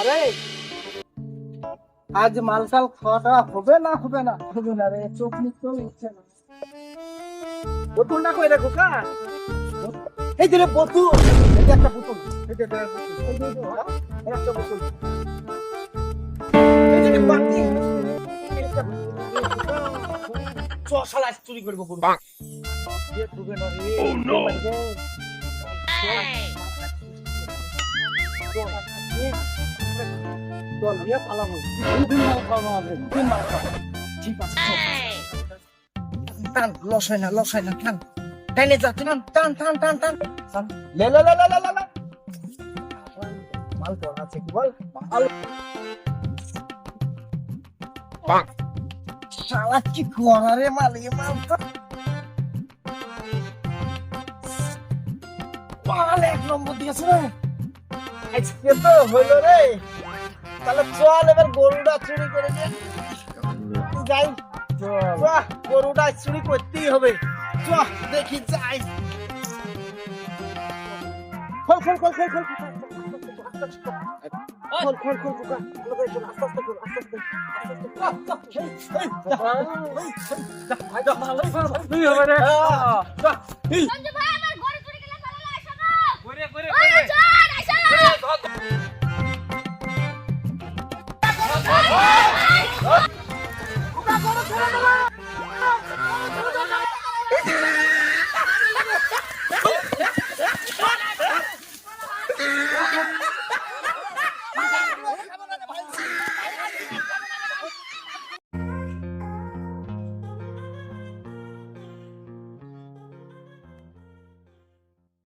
আরে আজ মালটাল খাওয়াটা হবে না রে, চোখ নিতেও ইচ্ছে না। বোতলটা কই রে খোকা? এই যে রে বোতল, এই যে একটা বোতল, এই যে একটা বোতল, এই যে একটা বোতল, এই যে বাটি, একটা শালা চুরি করবো কোন এ ডুবে না রে। ও নো, চল নিয়ে পালাবো। দুদিন মাল খাওয়ানো হবে, দুদিন মাল খাওয়া। ঠিক আছে, টান, লস হয় না, টান, টাইনে যা, টান। লে মাল পড়া আছে কি বল? মাল শালা কি করা রে মাল এক নম্বর দিয়েছে রে। আজকে তো হইলো রে, তাহলে চল এবার গরুটা চুরি করে নিয়ে যাই। গরুটা চুরি করতেই হবে, চ দেখি যাই। খোল